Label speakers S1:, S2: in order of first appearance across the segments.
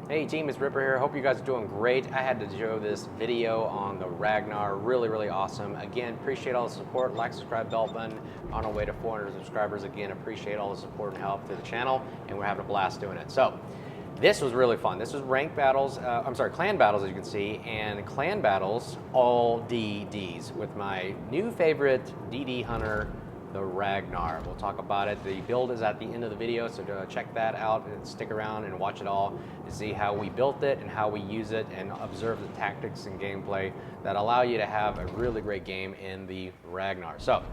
S1: Hey team, it's Ripper here. Hope you guys are doing great. I had to show this video on the Ragnar. Really awesome. Again, appreciate all the support. Like, subscribe, bell button. On our way to 400 subscribers. Again, appreciate all the support and help to the channel, and we're having a blast doing it. So, this was really fun. This was ranked battles, clan battles, as you can see, and clan battles, all DDs, with my new favorite DD hunter, the Ragnar. We'll talk about it. The build is at the end of the video, so check that out and stick around and watch it all to see how we built it and how we use it and observe the tactics and gameplay that allow you to have a really great game in the Ragnar. So,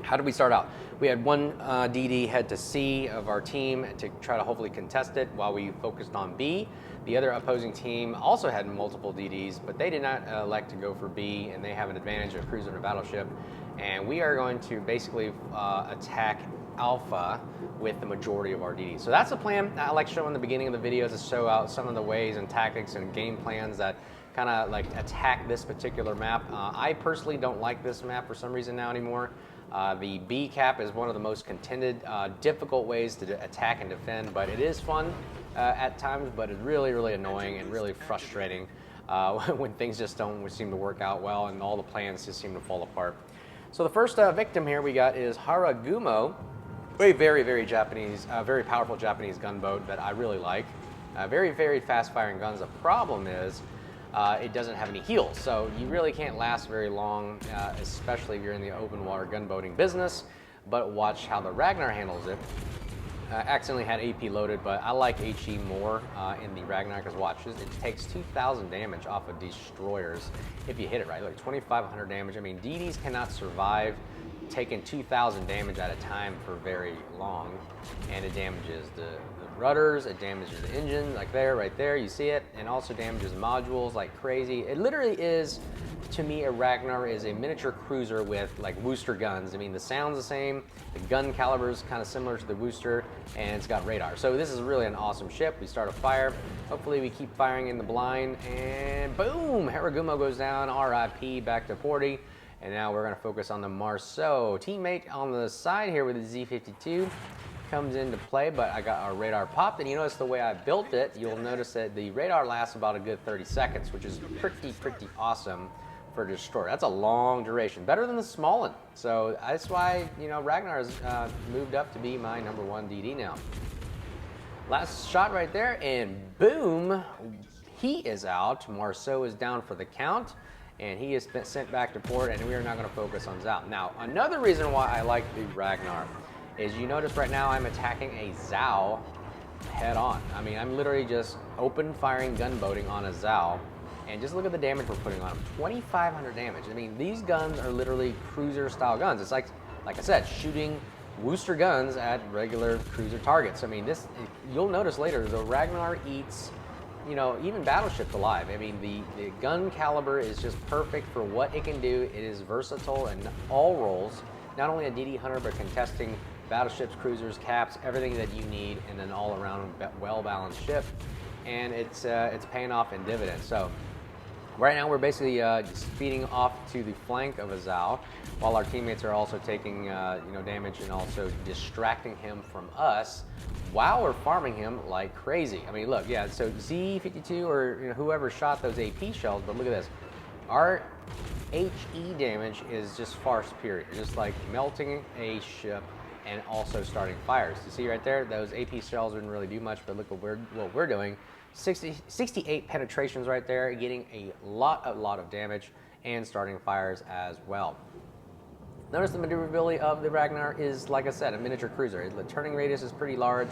S1: how did we start out? We had one DD head to C of our team to try to hopefully contest it while we focused on B. The other opposing team also had multiple DDs, but they did not elect to go for B, and they have an advantage of cruiser and a battleship. And we are going to basically attack Alpha with the majority of our DDs. So that's the plan. I like showing the beginning of the videos to show out some of the ways and tactics and game plans that kind of like attack this particular map. I personally don't like this map for some reason now anymore. The B cap is one of the most contended, difficult ways to attack and defend, but it is fun at times, but it's really annoying and really frustrating when things just don't seem to work out well and all the plans just seem to fall apart. So the first victim here we got is Haragumo, a very Japanese, very powerful Japanese gunboat that I really like. Very fast firing guns. The problem is it doesn't have any heals, so you really can't last very long, especially if you're in the open water gunboating business. But watch how the Ragnar handles it. Accidentally had AP loaded, but I like HE more in the Ragnar because watch, it takes 2,000 damage off of destroyers if you hit it right, like 2,500 damage. I mean, DDs cannot survive taking 2,000 damage at a time for very long, and it damages the rudders, it damages the engine, like right there, you see it, and also damages modules like crazy. It literally is, to me, a Ragnar is a miniature cruiser with like Worcester guns. I mean, the sound's the same, the gun caliber is kind of similar to the Worcester, and it's got radar. So this is really an awesome ship. We start a fire. Hopefully we keep firing in the blind, and boom, Haragumo goes down, RIP, back to 40. And now we're gonna focus on the Marceau. Teammate on the side here with the Z52 comes into play, but I got our radar popped, and you notice the way I built it, you'll notice that the radar lasts about a good 30 seconds, which is pretty awesome for a destroyer. That's a long duration, better than the small one. So that's why, you know, Ragnar has moved up to be my #1 DD now. Last shot right there, and boom, he is out. Marceau is down for the count, and he is sent back to port, and we are not going to focus on Zao. Now, another reason why I like the Ragnar is you notice right now I'm attacking a Zao head on. I mean, I'm literally just open firing gunboating on a Zao, and just look at the damage we're putting on him. 2,500 damage. I mean, these guns are literally cruiser style guns. It's like I said, shooting Worcester guns at regular cruiser targets. I mean, this, you'll notice later, the Ragnar eats, you know, even battleships alive. I mean, the gun caliber is just perfect for what it can do. It is versatile in all roles, not only a DD hunter, but contesting battleships, cruisers, caps, everything that you need in an all-around well-balanced ship, and it's paying off in dividends. So right now we're basically speeding off to the flank of a Zao, while our teammates are also taking you know, damage and also distracting him from us while we're farming him like crazy. I mean, look, yeah, so Z52 or, you know, whoever shot those AP shells, but look at this. Our HE damage is just far superior, just like melting a ship and also starting fires. You see right there, those AP shells didn't really do much, but look what we're doing. 68 penetrations right there, getting a lot of damage and starting fires as well. Notice the maneuverability of the Ragnar is, like I said, a miniature cruiser. The turning radius is pretty large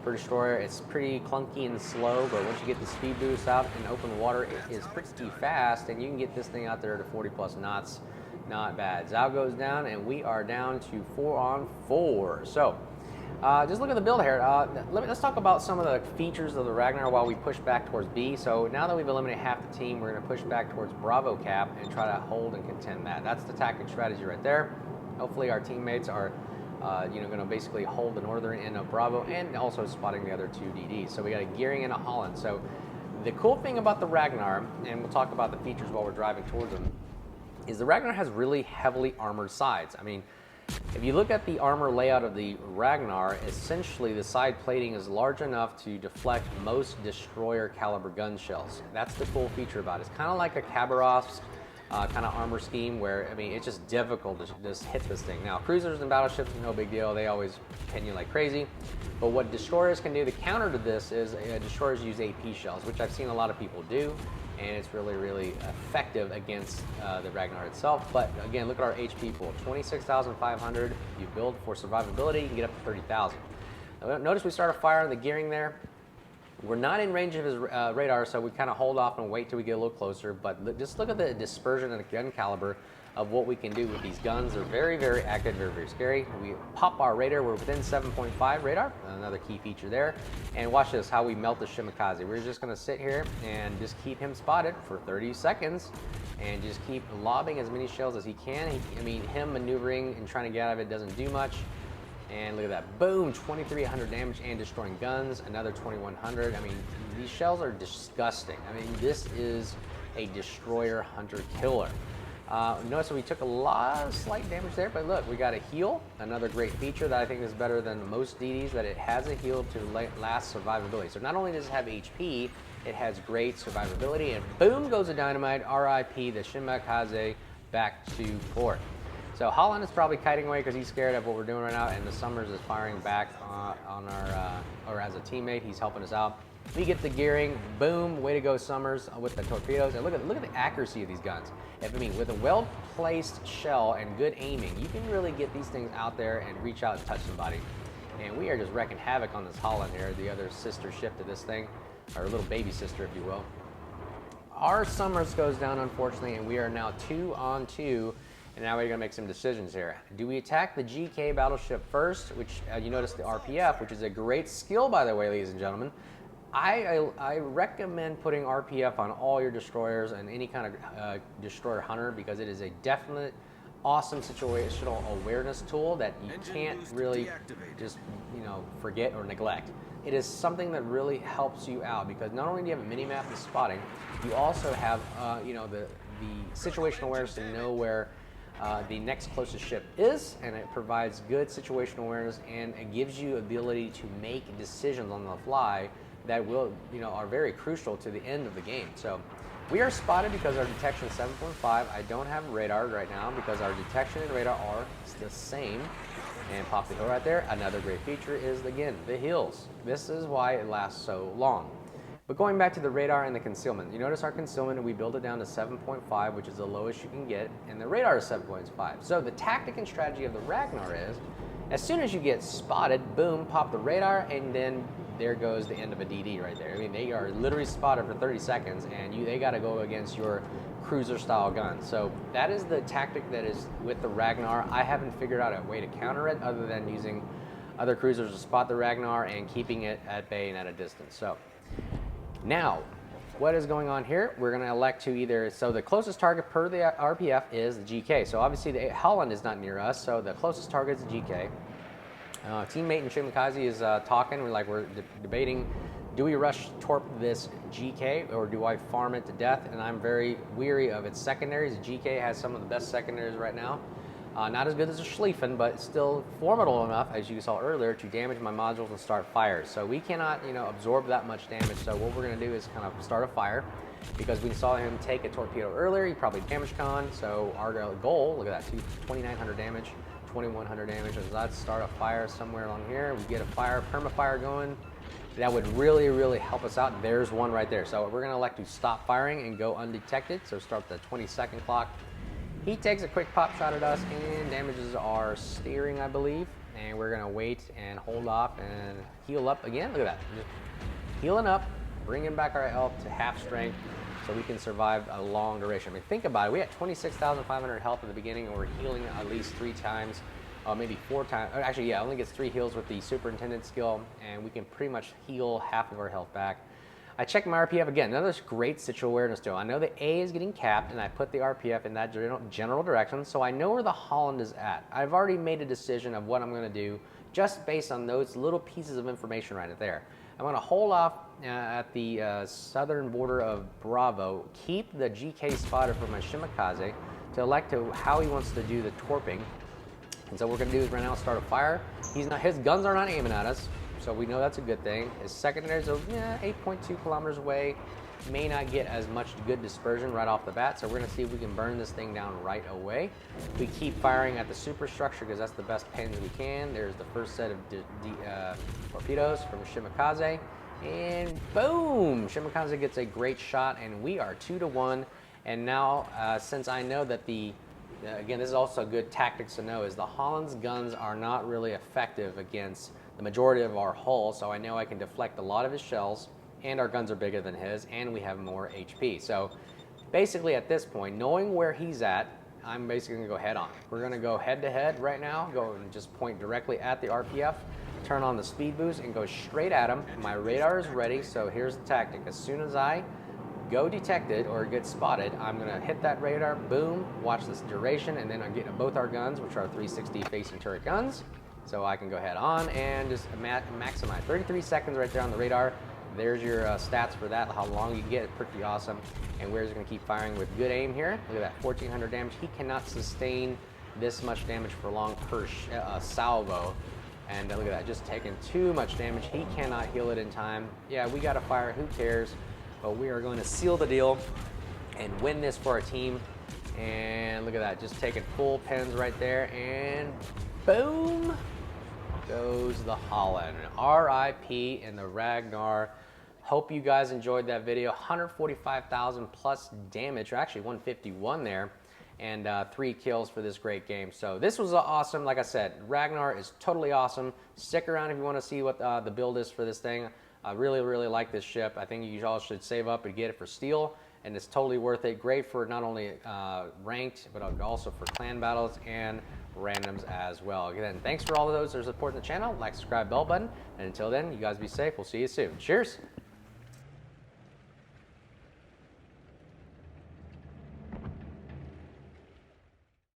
S1: per destroyer. It's pretty clunky and slow, but once you get the speed boost out in open water, it is pretty fast, and you can get this thing out there to 40+ knots. Not bad. Zao goes down, and we are down to 4 on 4. So, just look at the build here. Let's talk about some of the features of the Ragnar while we push back towards B. So now that we've eliminated half the team, we're going to push back towards Bravo cap and try to hold and contend that. That's the tactic strategy right there. Hopefully our teammates are you know, going to basically hold the northern end of Bravo and also spotting the other 2 DDs. So we got a gearing and a Holland. So the cool thing about the Ragnar, and we'll talk about the features while we're driving towards them, is the Ragnar has really heavily armored sides. I mean, If you look at the armor layout of the Ragnar, essentially the side plating is large enough to deflect most destroyer caliber gun shells. That's the cool feature about it. It's kind of like a Khabarovsk kind of armor scheme where, I mean, it's just difficult to just hit this thing. Now, cruisers and battleships, no big deal. They always pin you like crazy. But what destroyers can do, the counter to this is destroyers use AP shells, which I've seen a lot of people do. And it's really, really effective against the Ragnar itself. But again, look at our HP pool, 26,500. You build for survivability, you can get up to 30,000. Notice we started firing the gearing there. We're not in range of his radar, so we kind of hold off and wait till we get a little closer. But just look at the dispersion and the gun caliber of what we can do with these guns. They're very, very accurate, very, very scary. We pop our radar, we're within 7.5 radar, another key feature there. And watch this, how we melt the Shimakaze. We're just gonna sit here and just keep him spotted for 30 seconds and just keep lobbing as many shells as he can. I mean, him maneuvering and trying to get out of it doesn't do much. And look at that, boom, 2,300 damage and destroying guns, another 2,100. I mean, these shells are disgusting. I mean, this is a destroyer hunter killer. Notice we took a lot of slight damage there, but look, we got a heal, another great feature that I think is better than most DDs, that it has a heal to last survivability. So not only does it have HP, it has great survivability, and boom goes the dynamite, RIP, the Shimakaze back to port. So Holland is probably kiting away because he's scared of what we're doing right now, and the Summers is firing back on our, or as a teammate, he's helping us out. We get the gearing, boom, way to go Summers with the torpedoes. And look at the accuracy of these guns. I mean, with a well-placed shell and good aiming, you can really get these things out there and reach out and touch somebody. And we are just wrecking havoc on this Holland here, the other sister ship to this thing, or little baby sister, if you will. Our Summers goes down, unfortunately, and we are now 2 on 2. And now we're going to make some decisions here. Do we attack the GK battleship first, which you notice the RPF, which is a great skill, by the way, ladies and gentlemen. I recommend putting RPF on all your destroyers and any kind of destroyer hunter, because it is a definite awesome situational awareness tool that you can't really just, you know, forget or neglect. It is something that really helps you out, because not only do you have a mini-map and spotting, you also have you know, the situational awareness to know where the next closest ship is, and it provides good situational awareness, and it gives you ability to make decisions on the fly that will, you know, are very crucial to the end of the game. So we are spotted because our detection is 7.5. I don't have radar right now because our detection and radar are the same. And pop the hill right there. Another great feature is, again, the hills. This is why it lasts so long. But going back to the radar and the concealment, you notice our concealment, we build it down to 7.5, which is the lowest you can get, and the radar is 7.5. So the tactic and strategy of the Ragnar is, as soon as you get spotted, boom, pop the radar, and then there goes the end of a DD right there. I mean, they are literally spotted for 30 seconds, and they got to go against your cruiser-style gun. So that is the tactic that is with the Ragnar. I haven't figured out a way to counter it other than using other cruisers to spot the Ragnar and keeping it at bay and at a distance. So now, what is going on here? We're going to elect to either, so the closest target per the RPF is the GK. So obviously the Holland is not near us, so the closest target is the GK. Teammate in Shimakaze is talking. We're debating, do we rush torp this GK or do I farm it to death? And I'm very weary of its secondaries. The GK has some of the best secondaries right now. Not as good as a Schlieffen, but still formidable enough, as you saw earlier, to damage my modules and start fires. So we cannot, you know, absorb that much damage. So what we're going to do is kind of start a fire, because we saw him take a torpedo earlier. He probably damaged con. So our goal, look at that, 2,900 damage, 2,100 damage. So let's start a fire somewhere along here. We get a fire, perma-fire going. That would really, really help us out. There's one right there. So we're going to elect to stop firing and go undetected. So start the 20-second clock. He takes a quick pop shot at us and damages our steering, I believe. And we're going to wait and hold off and heal up again. Look at that. Just healing up, bringing back our health to half strength so we can survive a long duration. I mean, think about it. We had 26,500 health at the beginning, and we're healing at least 3 times, maybe 4 times. Actually, yeah, only gets 3 heals with the superintendent skill, and we can pretty much heal half of our health back. I checked my RPF again. Another great situational awareness tool. I know the A is getting capped, and I put the RPF in that general direction, so I know where the Holland is at. I've already made a decision of what I'm going to do just based on those little pieces of information right there. I'm going to hold off at the southern border of Bravo, keep the GK spotted for my Shimakaze to elect to how he wants to do the torping, And so what we're gonna do is right now start a fire. His guns are not aiming at us, so we know that's a good thing. His secondaries are 8.2 kilometers away. May not get as much good dispersion right off the bat, so we're gonna see if we can burn this thing down right away. We keep firing at the superstructure because that's the best pens we can. There's the first set of torpedoes from Shimakaze, and boom! Shimakaze gets a great shot, and we are 2-1. And now, since I know that again, this is also good tactics to know, is the Holland's guns are not really effective against the majority of our hull, so I know I can deflect a lot of his shells, and our guns are bigger than his, and we have more HP. So basically at this point, knowing where he's at, I'm basically gonna go head on. We're gonna go head to head right now, go and just point directly at the RPF, turn on the speed boost, and go straight at him. My radar is ready, so here's the tactic. As soon as I go detected or get spotted, I'm gonna hit that radar, boom, watch this duration, and then I'm getting both our guns, which are 360 facing turret guns. So I can go head on and just maximize. 33 seconds right there on the radar. There's your stats for that, how long you get, pretty awesome. And we're just gonna keep firing with good aim here. Look at that, 1400 damage. He cannot sustain this much damage for long per salvo. And look at that, just taking too much damage. He cannot heal it in time. Yeah, we gotta fire, who cares? But we are going to seal the deal and win this for our team. And look at that, just taking full pens right there, and boom goes the Holland. RIP in the Ragnar. Hope you guys enjoyed that video. 145,000 plus damage, or actually 151 there, and 3 kills for this great game. So this was awesome. Like I said, Ragnar is totally awesome. Stick around if you want to see what the build is for this thing. I really, really like this ship. I think you all should save up and get it for steel, and it's totally worth it. Great for not only ranked, but also for clan battles and randoms as well. Again, thanks for all of those that are supporting the channel. Like, subscribe, bell button, and until then, you guys be safe. We'll see you soon. Cheers.